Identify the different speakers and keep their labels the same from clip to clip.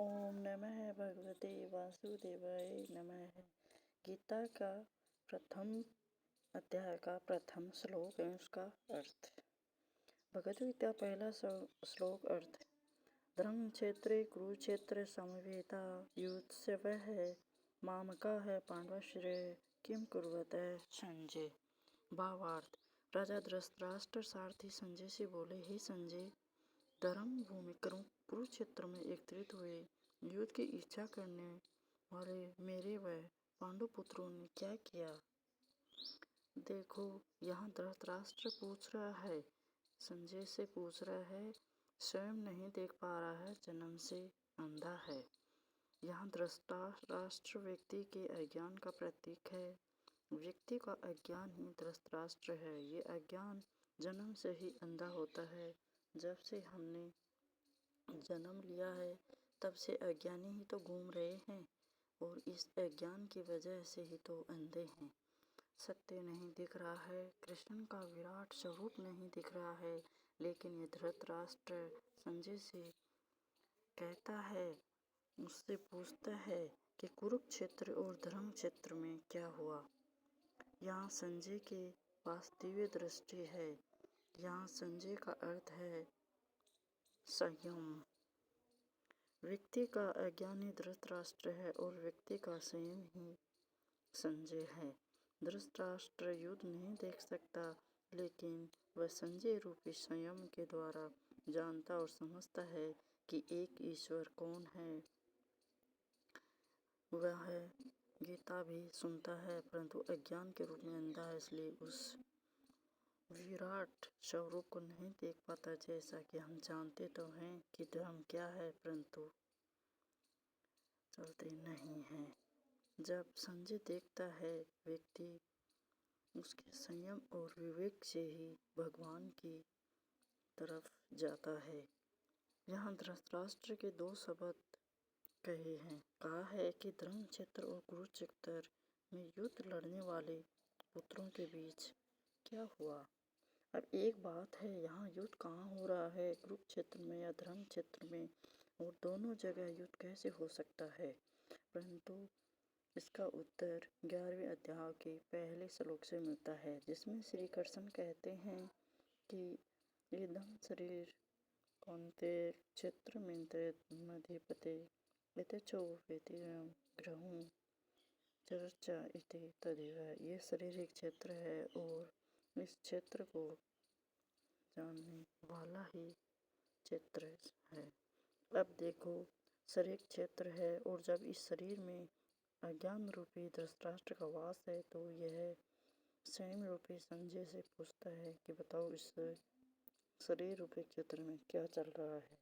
Speaker 1: ओम नमः भगवते वासुदेवाय नमः। गीता का प्रथम अध्याय का प्रथम श्लोक एवं उसका अर्थ। भगवद गीता पहला श्लोक अर्थ। धर्म क्षेत्रे कुरुक्षेत्र समवेता युत्सवः मामकाः पांडवाश्रय किम कुर्वतः संजय। भावार्थ। राजा धृतराष्ट्र सारथी संजय से बोले, हे संजय, धर्म भूमि कुरुक्षेत्र में एकत्रित हुए युद्ध की इच्छा करने वाले मेरे व पांडु पुत्रों ने क्या किया। देखो, यहाँ धृतराष्ट्र पूछ रहा है, संजय से पूछ रहा है, स्वयं नहीं देख पा रहा है, जन्म से अंधा है। यहाँ धृतराष्ट्र व्यक्ति के अज्ञान का प्रतीक है। व्यक्ति का अज्ञान ही धृतराष्ट्र है। ये अज्ञान जन्म से ही अंधा होता है। जब से हमने जन्म लिया है तब से अज्ञानी ही तो घूम रहे हैं और इस अज्ञान की वजह से ही तो अंधे हैं। सत्य नहीं दिख रहा है, कृष्ण का विराट स्वरूप नहीं दिख रहा है। लेकिन ये धृतराष्ट्र संजय से कहता है, उससे पूछता है कि कुरुक्षेत्र और धर्म क्षेत्र में क्या हुआ। यहाँ संजय के पास दिव्य दृष्टि है। यहाँ संजय का अर्थ है संयम। व्यक्ति का अज्ञानी धृतराष्ट्र है और व्यक्ति का संयम ही संजय है। धृतराष्ट्र युद्ध नहीं देख सकता, लेकिन वह संजय रूपी संयम के द्वारा जानता और समझता है कि एक ईश्वर कौन है। वह गीता भी सुनता है, परंतु अज्ञान के रूप में अंधा है, इसलिए उस विराट स्वरूप को नहीं देख पाता। जैसा कि हम जानते तो हैं कि धर्म क्या है, परंतु चलते नहीं हैं। जब संजय देखता है, व्यक्ति उसके संयम और विवेक से ही भगवान की तरफ जाता है। यहाँ धृतराष्ट्र के दो शब्द कहे हैं। कहा है कि धर्म क्षेत्र और कुरुक्षेत्र में युद्ध लड़ने वाले पुत्रों के बीच क्या हुआ। अब एक बात है, यहाँ युद्ध कहाँ हो रहा है, कुरुक्षेत्र में या धर्म क्षेत्र में, और दोनों जगह युद्ध कैसे हो सकता है। परंतु इसका उत्तर 11वें अध्याय के पहले श्लोक से मिलता है, जिसमें श्री कृष्ण कहते हैं कि इदं शरीर कौन्तेय क्षेत्र मध्यपते यथेच्छो वेति ग्रहुं चर्चा इति तदेव। ये शरीर एक क्षेत्र है और इस क्षेत्र को जानने वाला ही क्षेत्र है। अब देखो, शरीर क्षेत्र है और जब इस शरीर में अज्ञान रूपी धृतराष्ट्र का वास है, तो यह स्वयं रूपी संजय से पूछता है कि बताओ, इस शरीर रूपी क्षेत्र में क्या चल रहा है।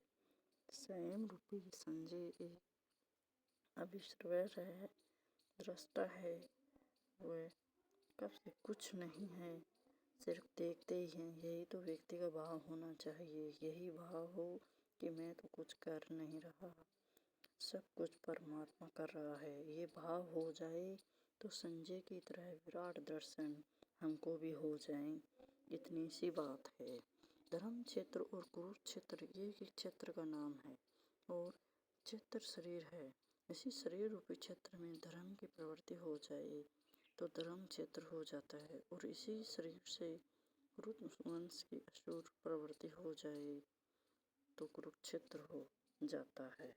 Speaker 1: स्वयं रूपी संजय एक अविश्वास है, दृष्टा है। वह कब से कुछ नहीं है, सिर्फ देखते ही हैं। यही तो व्यक्ति का भाव होना चाहिए। यही भाव हो कि मैं तो कुछ कर नहीं रहा, सब कुछ परमात्मा कर रहा है। ये भाव हो जाए तो संजय की तरह विराट दर्शन हमको भी हो जाए। इतनी सी बात है। धर्म क्षेत्र और कुरुक्षेत्र ये एक क्षेत्र का नाम है और क्षेत्र शरीर है। इसी शरीर रूपी क्षेत्र में धर्म की प्रवृत्ति हो जाए तो धर्म क्षेत्र हो जाता है, और इसी शरीर से कुरुवंश की असुर प्रवृत्ति हो जाए तो कुरुक्षेत्र हो जाता है।